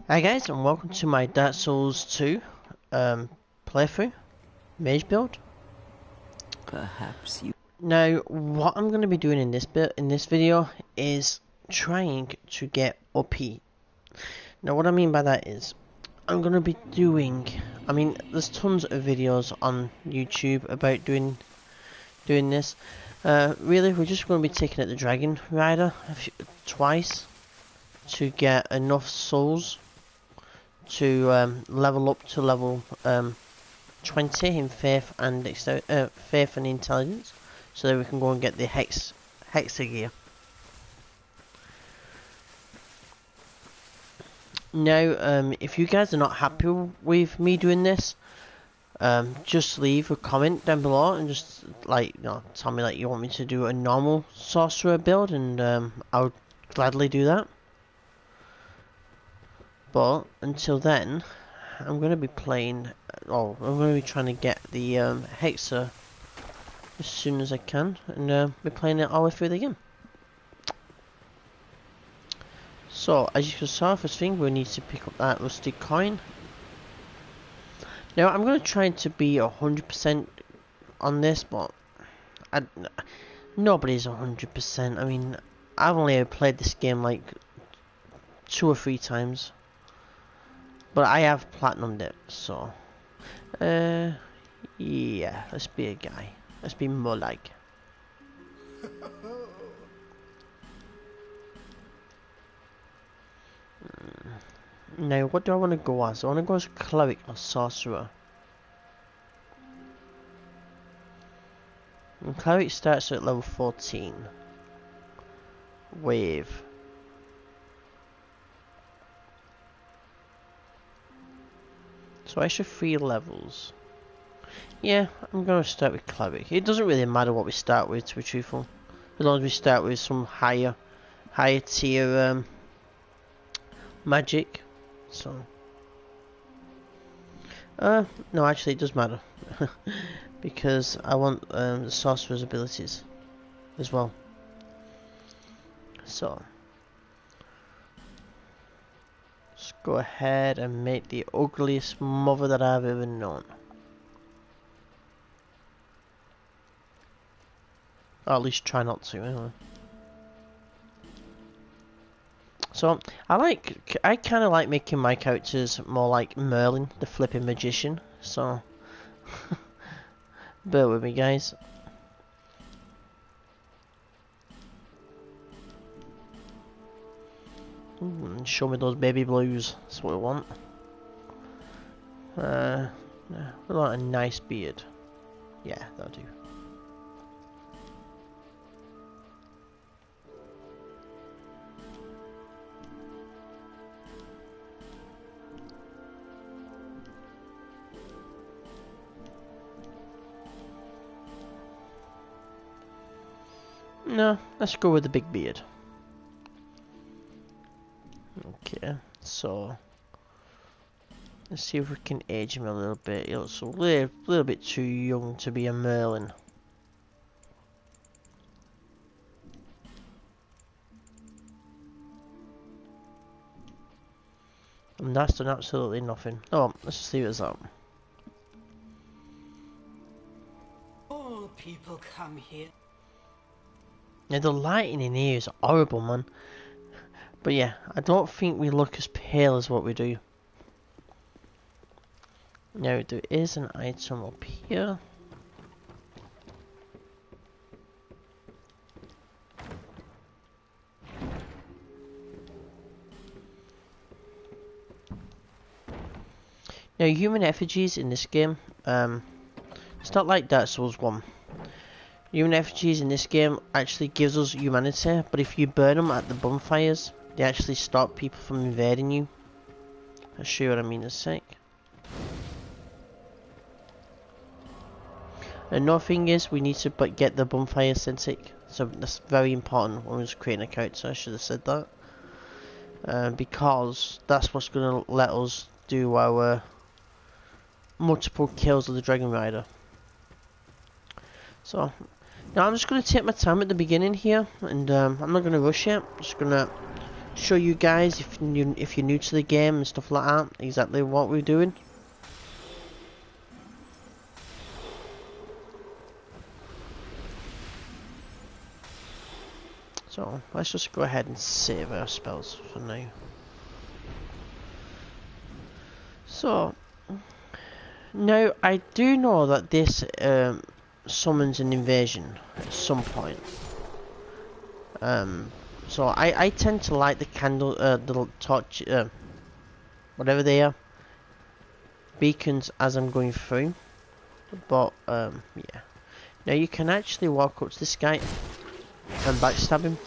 Hi guys, and welcome to my Dark Souls 2 playthrough, Mage build. Perhaps you... Now, what I'm going to be doing in this video is trying to get OP. Now, what I mean by that is, I'm going to be doing, there's tons of videos on YouTube about doing this. Really, we're just going to be taking out the Dragon Rider twice to get enough souls to level up to level 20 in faith and faith and intelligence, so that we can go and get the hexa gear. Now, if you guys are not happy with me doing this, just leave a comment down below and just tell me that you want me to do a normal sorcerer build, and I'll gladly do that. But until then, I'm going to be playing, I'm going to be trying to get the hexa as soon as I can, and be playing it all the way through the game. So, as you saw, first thing, we need to pick up that rusty coin. Now, I'm going to try to be 100% on this, but nobody's 100%. I mean, I've only ever played this game like 2 or 3 times. But I have platinumed it, so yeah, let's be a guy. Let's be Molag. Now, what do I want to go as? I want to go as cleric or sorcerer. And cleric starts at level 14 with so extra 3 levels. Yeah, I'm gonna start with cleric. It doesn't really matter what we start with, to be truthful, as long as we start with some higher tier magic. So no, actually it does matter because I want the sorcerer's abilities as well. So let's go ahead and make the ugliest mother that I've ever known. Or at least try not to, anyway. So, I kind of like making my characters more like Merlin, the flipping magician, so bear with me, guys. Ooh, show me those baby blues, that's what we want. We want a nice beard. Yeah, that'll do. No, let's go with the big beard. Okay, so let's see if we can age him a little bit. He looks a little bit too young to be a Merlin. And that's done absolutely nothing. Oh, let's see what's up. All people come here. Yeah, the lighting in here is horrible, man. But yeah, I don't think we look as pale as what we do. Now, there is an item up here. Now, human effigies in this game, it's not like Dark Souls 1. Human effigies in this game actually gives us humanity, but if you burn them at the bonfires, they actually stop people from invading you. I'll show you what I mean in a sec. Another thing is, we need to get the bonfire synthetic, so that's very important when we're creating a character. I should have said that. Because that's what's going to let us do our multiple kills of the Dragon Rider. So now I'm just going to take my time at the beginning here, and I'm not going to rush it. I'm just going to show you guys if you're new to the game and stuff like that, exactly what we're doing. So let's just go ahead and save our spells for now. So now I do know that this summons an invasion at some point. So I tend to light the candle, the torch, whatever they are, beacons as I'm going through. But yeah. Now you can actually walk up to this guy and backstab him.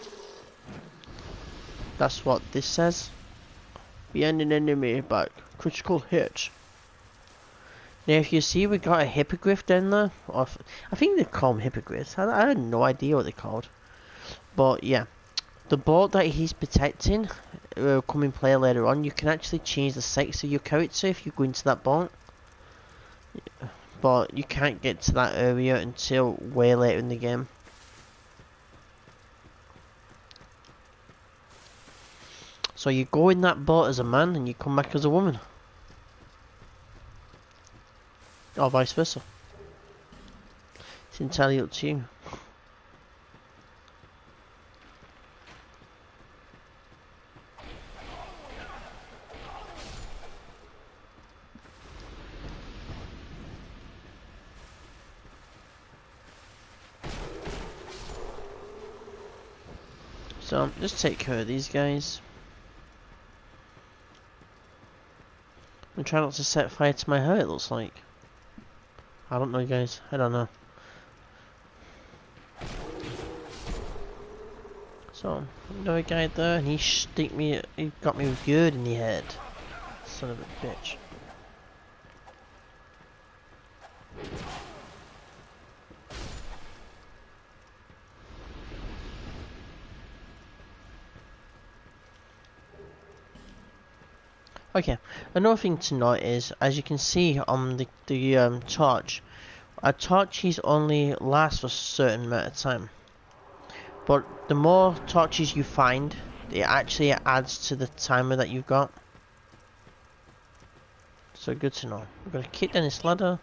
That's what this says. Behind an enemy back. Critical hit. Now if you see we got a hippogriff down there. Or I think they call them hippogriffs. I had no idea what they're called. But yeah. The boat that he's protecting will come in play later on. You can actually change the sex of your character if you go into that boat. But you can't get to that area until way later in the game. So you go in that boat as a man and you come back as a woman. Or vice versa. It's entirely up to you. So just take care of these guys. And try not to set fire to my hair, it looks like. I don't know, guys. I don't know. So, another guy there, and he got me with good in the head. Son of a bitch. Okay, another thing to note is, as you can see on the torch, a torch is only lasts for a certain amount of time. But the more torches you find, it actually adds to the timer that you've got. So good to know. We're going to kick down this ladder.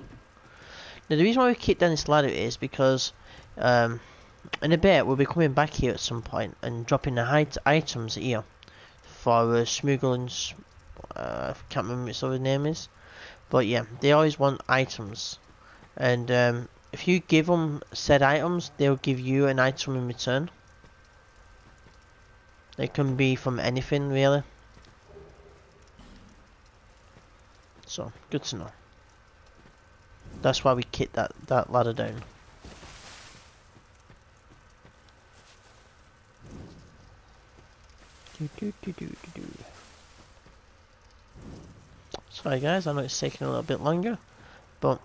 Now the reason why we kick down this ladder is because in a bit we'll be coming back here at some point and dropping the items here for smuggling's. I can't remember what the name is, but yeah, they always want items, and if you give them said items, they'll give you an item in return. It can be from anything really, so good to know. That's why we kicked that ladder down. Sorry guys, I know it's taking a little bit longer, but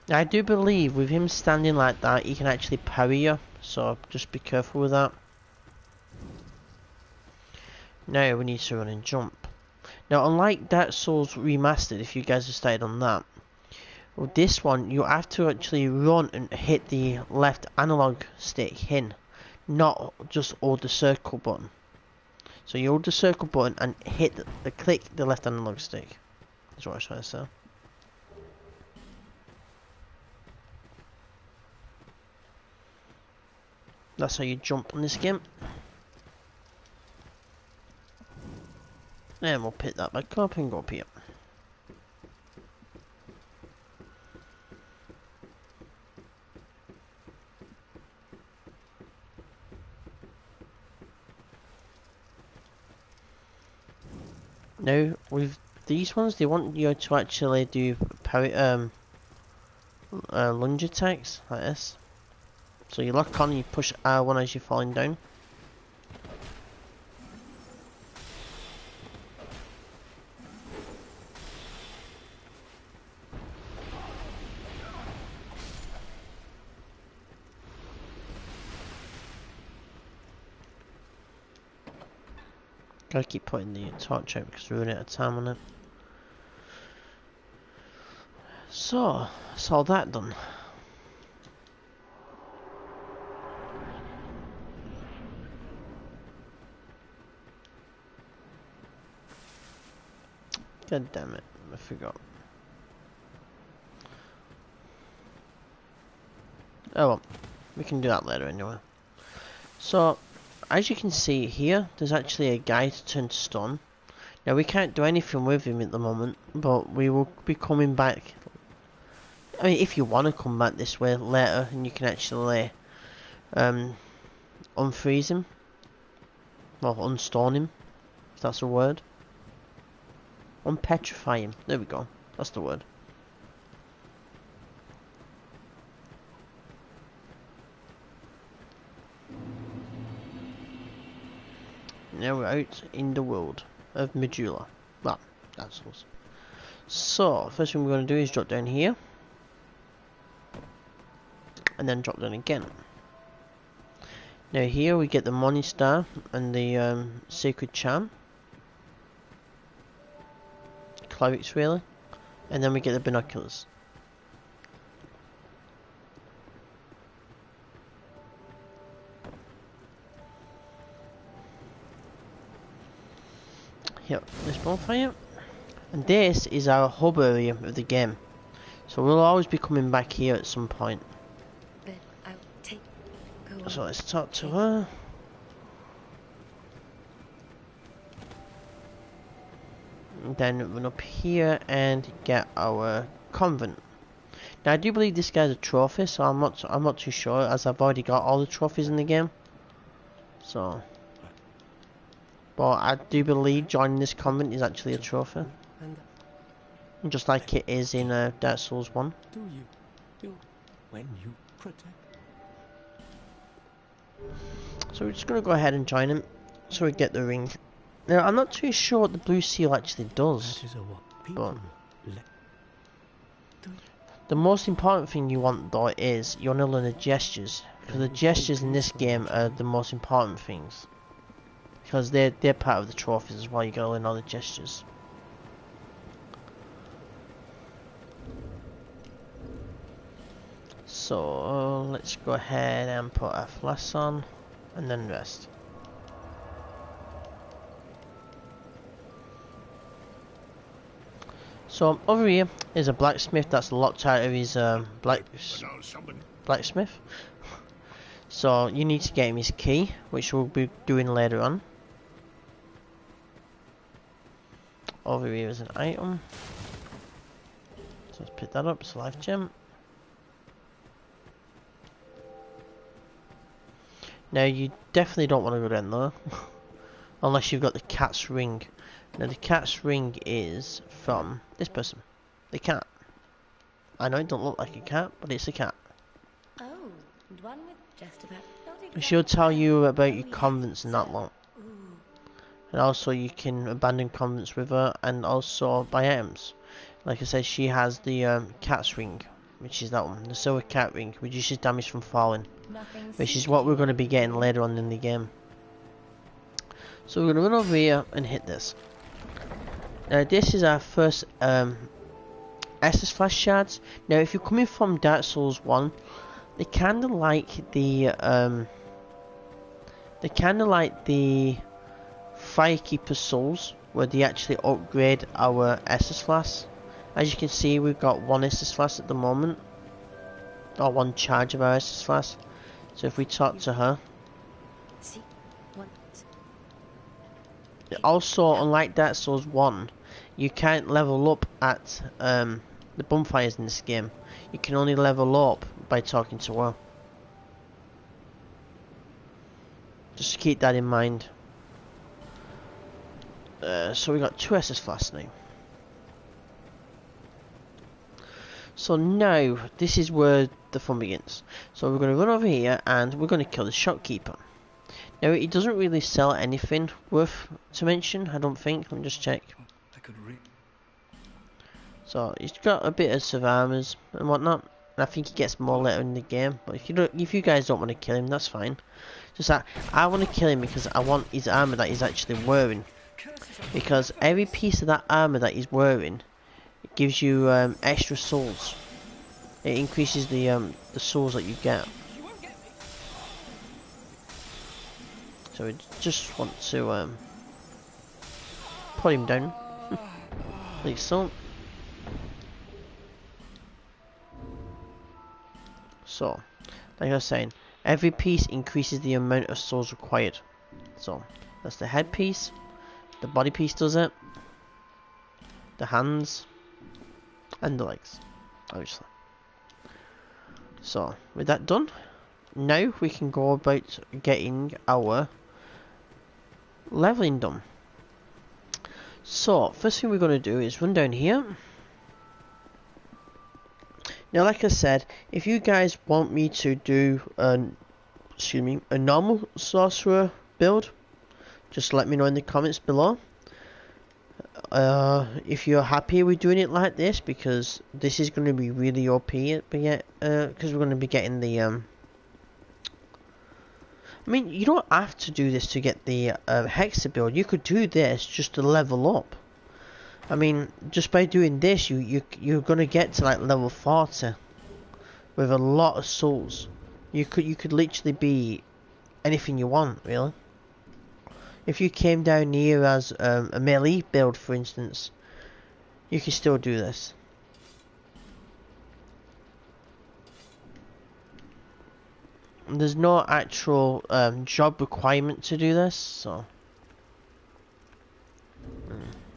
I do believe with him standing like that, he can actually parry you, so just be careful with that. Now we need to run and jump. Now unlike Dark Souls Remastered, if you guys have started on that, with this one you have to actually run and hit the left analog stick in, not just hold the circle button. So you hold the circle button and click the left analog stick. That's what I was trying to say. That's how you jump on this game. And we'll pick that back up and go up here. Now, with these ones, they want you to actually do lunge attacks like this. So you lock on and you push R1 as you're falling down. Gotta keep putting the torch out because we're running out of time on it. So, that's all that done. God damn it, I forgot. Oh well, we can do that later anyway. So, as you can see here, there's actually a guy to turn to stone. Now we can't do anything with him at the moment, but we will be coming back. I mean, if you want to come back this way later, and you can actually unfreeze him, well, unstone him, if that's a word. Unpetrify him. There we go. That's the word. Now we're out in the world of Majula. Well, that's us. So, first thing we're going to do is drop down here. And then drop down again. Now here we get the Morning Star and the Sacred Charm. Clerics really. And then we get the binoculars. Yep, this bonfire. And this is our hub area of the game. So we'll always be coming back here at some point. But I'll go So let's talk to her. And then run up here and get our convent. Now I do believe this guy's a trophy, so I'm not too sure, as I've already got all the trophies in the game. So, but I do believe joining this convent is actually a trophy, just like it is in Dark Souls 1. Do you do when you protect? So we're just gonna go ahead and join him, so we get the ring. Now I'm not too sure what the blue seal actually does, That is what but people the most important thing you want though is you want to learn the gestures, because the gestures in this game are the most important things, because they're part of the trophies as well. You gotta learn all the gestures. So let's go ahead and put our flask on and then rest. So over here is a blacksmith that's locked out of his blacksmith. So you need to get him his key, which we'll be doing later on. Over here is an item. So let's pick that up, it's a life gem. Now you definitely don't want to go down there, unless you've got the cat's ring. Now the cat's ring is from this person, the cat. I know it don't look like a cat, but it's a cat. Oh, and one with just about. She'll tell you about your convents and that lot. And also you can abandon convents with her, and also buy items. Like I said, she has the cat's ring, which is that one, the silver cat ring, reduces damage from falling, which is what we're going to be getting later on in the game. So we're going to run over here and hit this. Now this is our first Estus flash shards. Now if you're coming from Dark Souls 1, they kinda like the Firekeeper souls, where they actually upgrade our Estus flask. As you can see, we've got one Estus flask at the moment, or one charge of our Estus flask. So if we talk to her. Also, unlike Dark Souls 1, you can't level up at the bonfires in this game. You can only level up by talking to her. Just keep that in mind. So we got 2 SS flasks now. So now, this is where the fun begins. So we're going to run over here and we're going to kill the shopkeeper. Now he doesn't really sell anything worth to mention, I don't think. Let me just check. I could read. So he's got a bit of armors and whatnot, and I think he gets more later in the game. But if you guys don't want to kill him, that's fine. Just that I want to kill him because I want his armor that he's actually wearing. because every piece of that armor that he's wearing gives you extra souls. It increases the souls that you get. So we just want to put him down, like so. So, like I was saying, every piece increases the amount of souls required. So, that's the head piece, the body piece does it, the hands, and the legs, obviously. So, with that done, now we can go about getting our leveling done. So, first thing we're going to do is run down here. Now, like I said, if you guys want me to do a normal sorcerer build, just let me know in the comments below. If you're happy with doing it like this, because this is going to be really OP, but yeah, because we're going to be getting the I mean, you don't have to do this to get the Hexa build. You could do this just to level up. I mean, just by doing this, you're gonna get to like level 40 with a lot of souls. You could literally be anything you want, really. If you came down here as a melee build, for instance, you can still do this. There's no actual job requirement to do this, so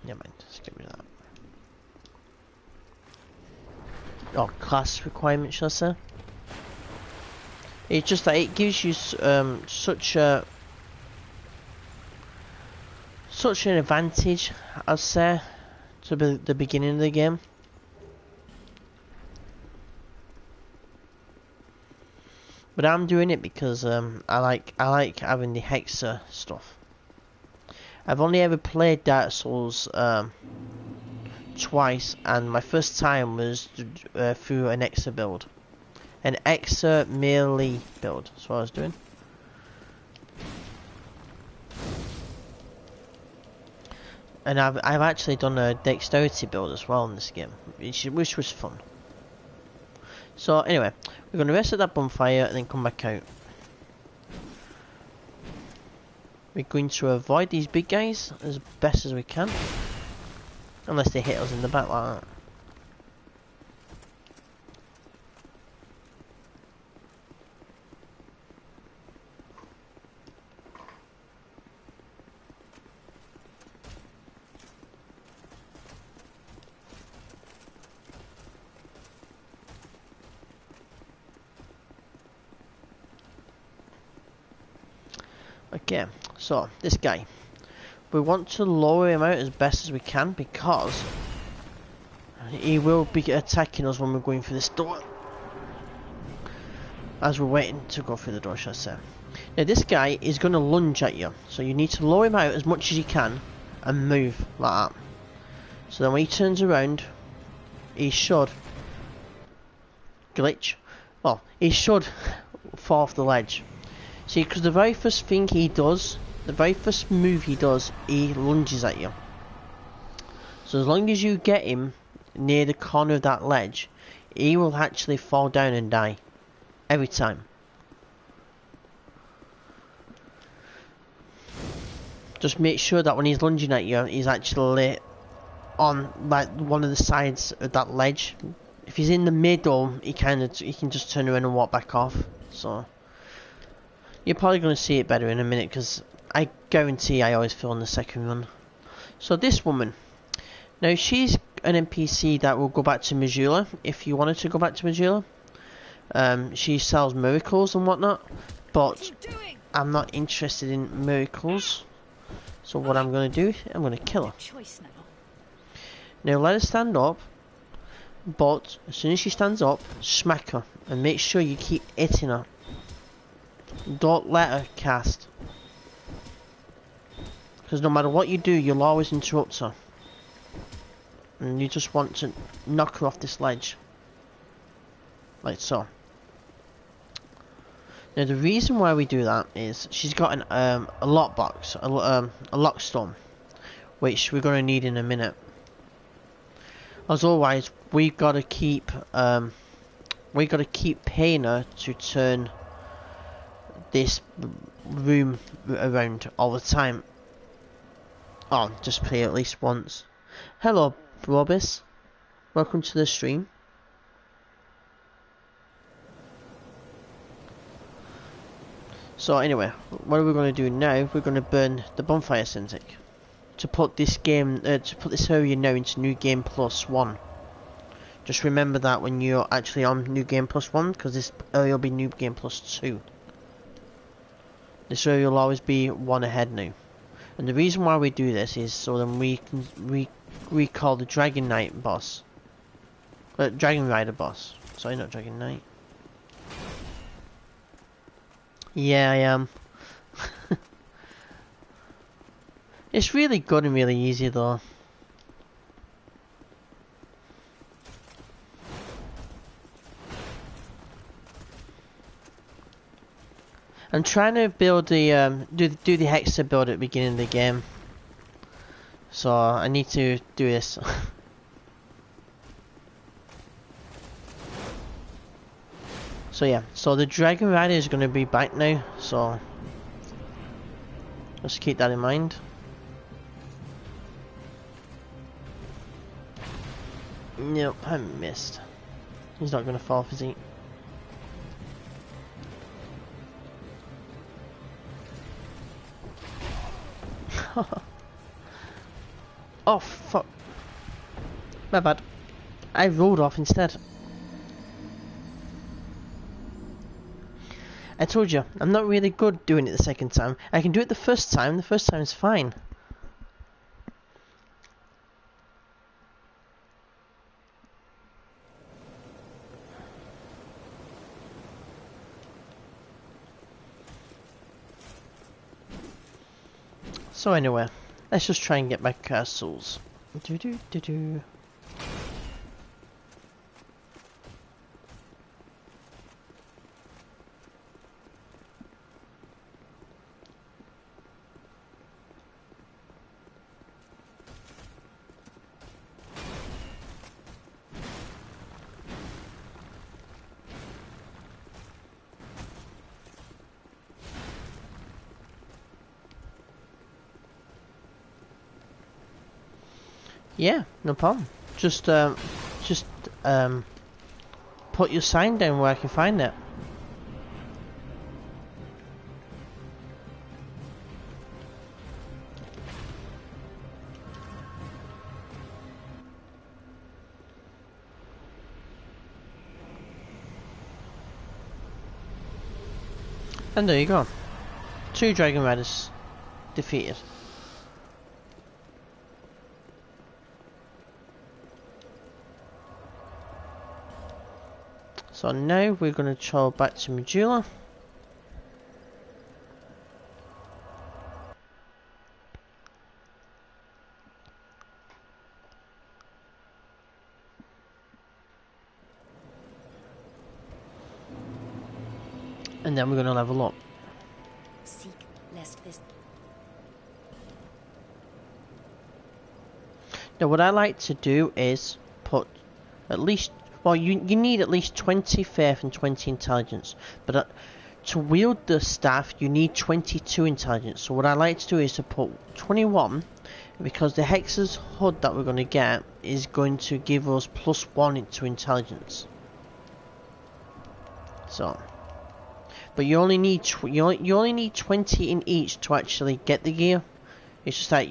never mind, let's get rid of that. Oh, class requirement, shall I say? It's just that it gives you such an advantage, I'd say, to the beginning of the game. But I'm doing it because I like having the Hexa stuff. I've only ever played Dark Souls twice, and my first time was through an Hexa build, an Hexa melee build. That's what I was doing. And I've actually done a dexterity build as well in this game, which was fun. So anyway, we're going to rest at that bonfire and then come back out. We're going to avoid these big guys as best as we can, unless they hit us in the back like that. Okay, so this guy, we want to lower him out as best as we can because he will be attacking us when we're going through this door, as we're waiting to go through the door, shall I say. Now this guy is going to lunge at you, so you need to lower him out as much as you can and move like that. So then when he turns around, he should glitch. Well, he should fall off the ledge. See, because the very first thing he does, the very first move he does, he lunges at you. So as long as you get him near the corner of that ledge, he will actually fall down and die. Every time. Just make sure that when he's lunging at you, he's actually on like one of the sides of that ledge. If he's in the middle, he can just turn around and walk back off. So you're probably going to see it better in a minute, because I guarantee I always fail on the second run. So this woman, now she's an NPC that will go back to Majula if you wanted to go back to Majula. She sells miracles and whatnot, but I'm not interested in miracles. So what I'm going to do, I'm going to kill her. Now let her stand up, but as soon as she stands up, smack her and make sure you keep hitting her. Don't let her cast, because no matter what you do, you'll always interrupt her, and you just want to knock her off this ledge, like so. Now the reason why we do that is she's got a lockbox, a lockstone, which we're gonna need in a minute. As always, we gotta keep paying her to turn this room around all the time. Oh, just play at least once. Hello, Robis. Welcome to the stream. So anyway, what are we going to do now? We're going to burn the bonfire syntax to put this game, to put this area now into New Game Plus 1. Just remember that when you're actually on New Game Plus 1, because this area will be New Game Plus 2. This area will always be one ahead now. And the reason why we do this is so then we can recall the Dragon Knight boss. Dragon Rider boss. Sorry, not Dragon Knight. Yeah, I am. It's really good and really easy though. I'm trying to build the do the hexa build at the beginning of the game, so I need to do this. So yeah, so the Dragon Rider is going to be back now, so just keep that in mind. Nope, I missed. He's not going to fall, is he? Oh fuck. My bad. I rolled off instead. I told you, I'm not really good doing it the second time. I can do it the first time is fine. So anyway, let's just try and get my castles. Do. Yeah, no problem. Just put your sign down where I can find it. And there you go. 2 Dragon Riders defeated. So now we're going to travel back to Medulla. And then we're going to level up. Seek lest this. Now what I like to do is put at least, well, you need at least 20 faith and 20 intelligence, but to wield the staff you need 22 intelligence. So what I like to do is to put 21, because the Hex's HUD that we're going to get is going to give us +1 to intelligence. So, but you only need 20 in each to actually get the gear. It's just that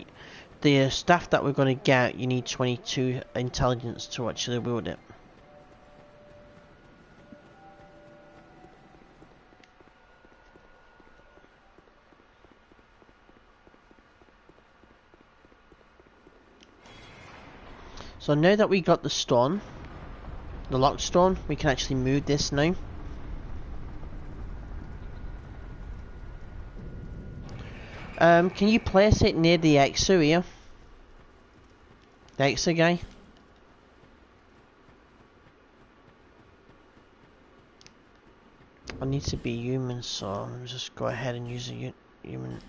the staff that we're going to get, you need 22 intelligence to actually wield it. So now that we got the stone, the locked stone, we can actually move this now. Can you place it near the Exa here? The Exa guy? I need to be human, so let's just go ahead and use a human.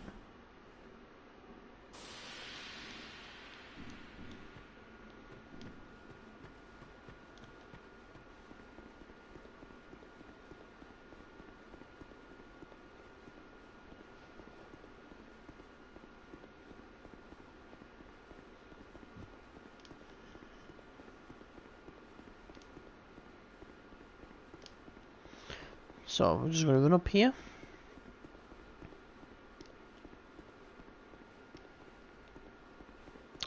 So we're just gonna run up here.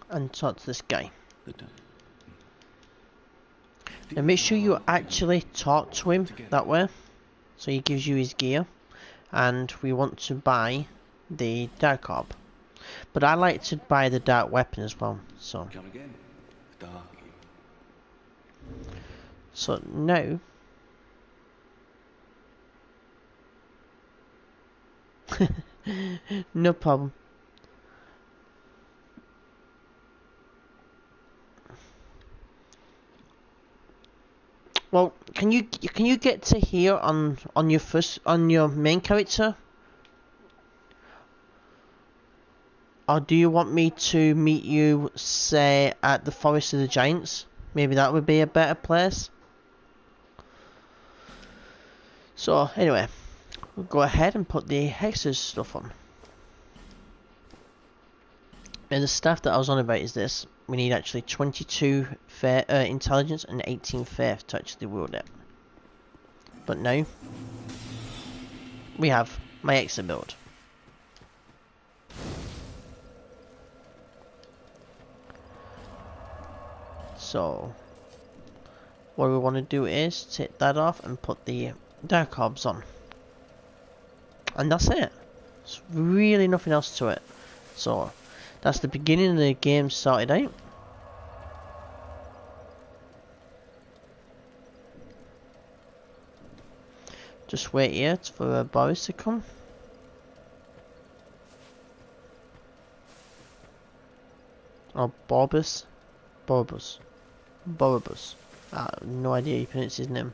And talk to this guy. Now make sure you actually talk to him that way. So he gives you his gear. And we want to buy the dark orb. But I like to buy the dark weapon as well. So now no problem. Well, can you get to here on your main character? Or do you want me to meet you, say, at the Forest of the Giants? Maybe that would be a better place. So, anyway, we'll go ahead and put the Hexes stuff on. And the stuff that I was on about is this. We need actually 22 intelligence and 18 faith to actually wield it. But now, we have my exit build. So, what we want to do is take that off and put the dark orbs on. And that's it. There's really nothing else to it. So, that's the beginning of the game sorted out. Just wait here for Boris to come. Or Borbus. Borbus. Borbus. I have no idea how you pronounce his name.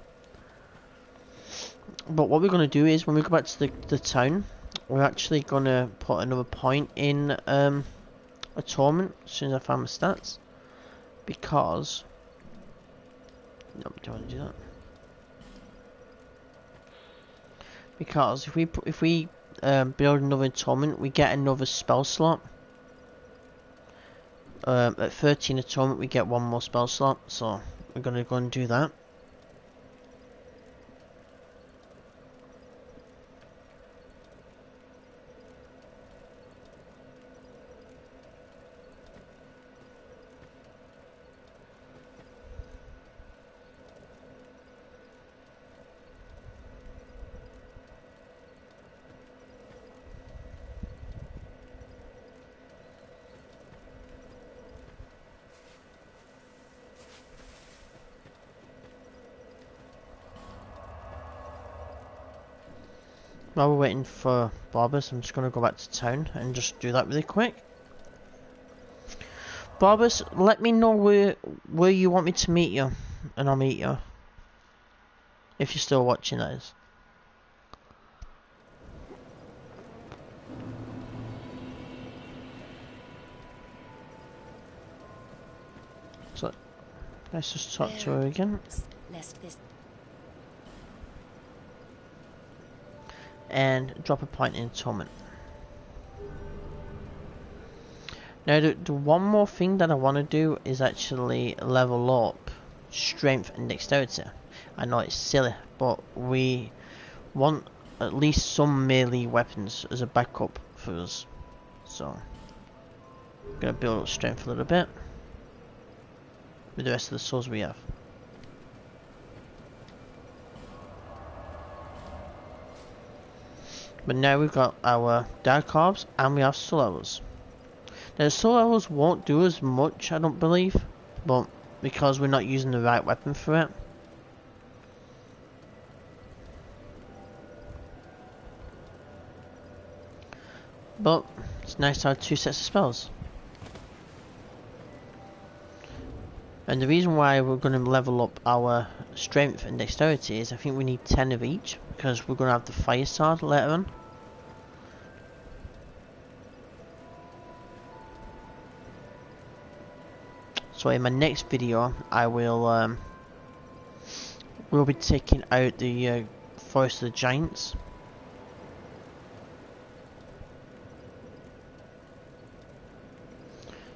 But what we're going to do is, when we go back to the town, we're actually going to put another point in a torment as soon as I find my stats. Because... no, I don't want to do that. Because if we build another torment, we get another spell slot. At 13 atonement, we get one more spell slot, so we're gonna go and do that. While we're waiting for Barbus, I'm just going to go back to town and just do that really quick. Barbus, let me know where you want me to meet you, and I'll meet you. If you're still watching, that is. So, let's just talk to her again. And drop a point in torment. Now the one more thing that I want to do is actually level up strength and dexterity. I know it's silly, but we want at least some melee weapons as a backup for us. So I'm gonna build up strength a little bit with the rest of the souls we have. But now we've got our dark orbs and we have soul arrows. Now the soul arrows won't do as much, I don't believe, but because we're not using the right weapon for it. But it's nice to have 2 sets of spells. And the reason why we're going to level up our strength and dexterity is I think we need 10 of each, because we're going to have the fire sword later on. So in my next video, I will we'll be taking out the Forest of the Giants.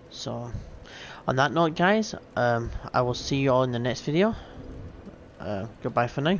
So on that note, guys, I will see you all in the next video. Goodbye for now.